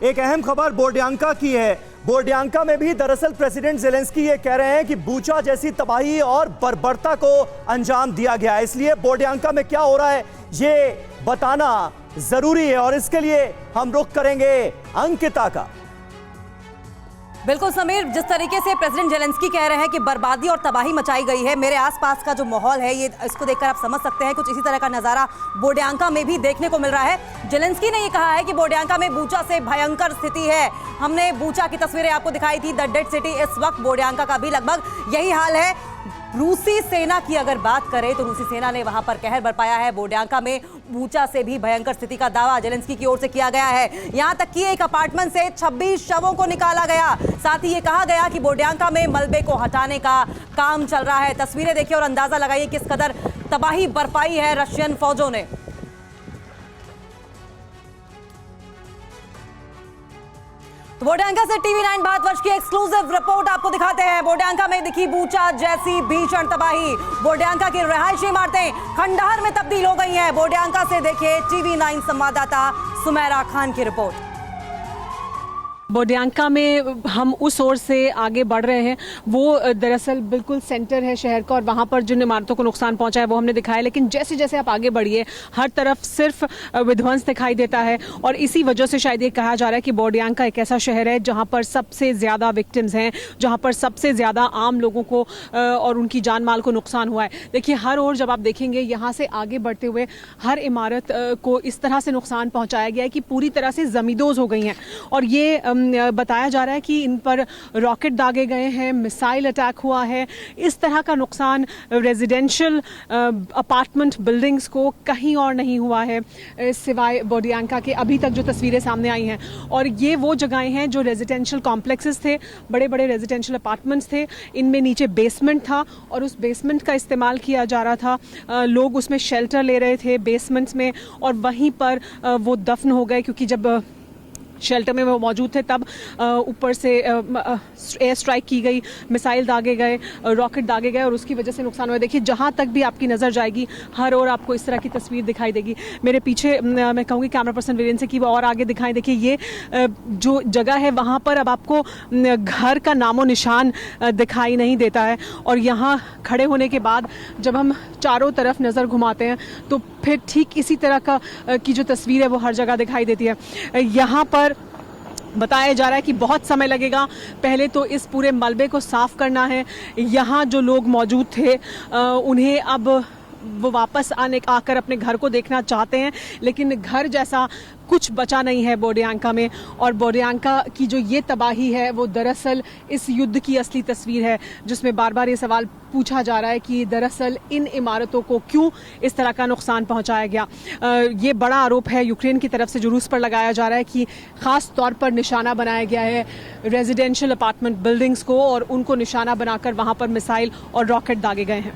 एक अहम खबर बोर्डियांका की है। बोर्डियांका में भी दरअसल प्रेसिडेंट ज़ेलेंस्की ये कह रहे हैं कि बूचा जैसी तबाही और बर्बरता को अंजाम दिया गया है, इसलिए बोर्डियांका में क्या हो रहा है ये बताना जरूरी है और इसके लिए हम रुख करेंगे अंकिता का। बिल्कुल समीर, जिस तरीके से प्रेसिडेंट ज़ेलेंस्की कह रहे हैं कि बर्बादी और तबाही मचाई गई है, मेरे आसपास का जो माहौल है ये इसको देखकर आप समझ सकते हैं कुछ इसी तरह का नज़ारा बोर्डियांका में भी देखने को मिल रहा है। ज़ेलेंस्की ने ये कहा है कि बोर्डियांका में बूचा से भयंकर स्थिति है। हमने बूचा की तस्वीरें आपको दिखाई थी, द डेड सिटी। इस वक्त बोर्डियांका का भी लगभग यही हाल है। रूसी सेना की अगर बात करें तो रूसी सेना ने वहां पर कहर बरपाया है। बोर्डियांका में बूचा से भी भयंकर स्थिति का दावा ज़ेलेंस्की की ओर से किया गया है। यहां तक कि एक अपार्टमेंट से 26 शवों को निकाला गया। साथ ही ये कहा गया कि बोर्डियांका में मलबे को हटाने का काम चल रहा है। तस्वीरें देखिए और अंदाजा लगाइए किस कदर तबाही बरपाई है रशियन फौजों ने। तो बोर्डियांका से टीवी9 भारतवर्ष की एक्सक्लूसिव रिपोर्ट आपको दिखाते हैं। बोर्डियांका में दिखी बूचा जैसी भीषण तबाही। बोर्डियांका की रिहायशी इमारतें खंडहर में तब्दील हो गई हैं। बोर्डियांका से देखिए टीवी9 संवाददाता सुमेरा खान की रिपोर्ट। बोर्डियांका में हम उस ओर से आगे बढ़ रहे हैं, वो दरअसल बिल्कुल सेंटर है शहर का और वहाँ पर जिन इमारतों को नुकसान पहुंचा है वो हमने दिखाया। लेकिन जैसे जैसे आप आगे बढ़िए हर तरफ सिर्फ विध्वंस दिखाई देता है और इसी वजह से शायद ये कहा जा रहा है कि बोर्डियांका एक ऐसा शहर है जहाँ पर सबसे ज़्यादा विक्टिम्स हैं, जहाँ पर सबसे ज़्यादा आम लोगों को और उनकी जान माल को नुकसान हुआ है। देखिए हर ओर जब आप देखेंगे यहाँ से आगे बढ़ते हुए हर इमारत को इस तरह से नुकसान पहुँचाया गया है कि पूरी तरह से जमींदोज हो गई हैं। और ये बताया जा रहा है कि इन पर रॉकेट दागे गए हैं, मिसाइल अटैक हुआ है। इस तरह का नुकसान रेजिडेंशियल अपार्टमेंट बिल्डिंग्स को कहीं और नहीं हुआ है सिवाय बोर्डियांका के, अभी तक जो तस्वीरें सामने आई हैं। और ये वो जगहें हैं जो रेजिडेंशियल कॉम्प्लेक्सेस थे, बड़े बड़े रेजिडेंशियल अपार्टमेंट्स थे। इनमें नीचे बेसमेंट था और उस बेसमेंट का इस्तेमाल किया जा रहा था। लोग उसमें शेल्टर ले रहे थे बेसमेंट्स में और वहीं पर वो दफन हो गए, क्योंकि जब शेल्टर में वो मौजूद थे तब ऊपर से एयर स्ट्राइक की गई, मिसाइल दागे गए, रॉकेट दागे गए और उसकी वजह से नुकसान हुआ। देखिए जहाँ तक भी आपकी नज़र जाएगी हर ओर आपको इस तरह की तस्वीर दिखाई देगी। मेरे पीछे मैं कहूँगी कैमरा पर्सन वीरेंद्र से कि वो और आगे दिखाएं। देखिए ये जो जगह है वहाँ पर अब आपको घर का नामो निशान दिखाई नहीं देता है। और यहाँ खड़े होने के बाद जब हम चारों तरफ नज़र घुमाते हैं तो फिर ठीक इसी तरह का की जो तस्वीर है वो हर जगह दिखाई देती है। यहाँ पर बताया जा रहा है कि बहुत समय लगेगा। पहले तो इस पूरे मलबे को साफ करना है। यहाँ जो लोग मौजूद थे उन्हें अब वो वापस आकर अपने घर को देखना चाहते हैं, लेकिन घर जैसा कुछ बचा नहीं है बोर्डियांका में। और बोर्डियांका की जो ये तबाही है वो दरअसल इस युद्ध की असली तस्वीर है, जिसमें बार बार ये सवाल पूछा जा रहा है कि दरअसल इन इमारतों को क्यों इस तरह का नुकसान पहुंचाया गया। ये बड़ा आरोप है यूक्रेन की तरफ से जो रूस पर लगाया जा रहा है कि ख़ास तौर पर निशाना बनाया गया है रेजिडेंशियल अपार्टमेंट बिल्डिंग्स को और उनको निशाना बनाकर वहाँ पर मिसाइल और रॉकेट दागे गए हैं।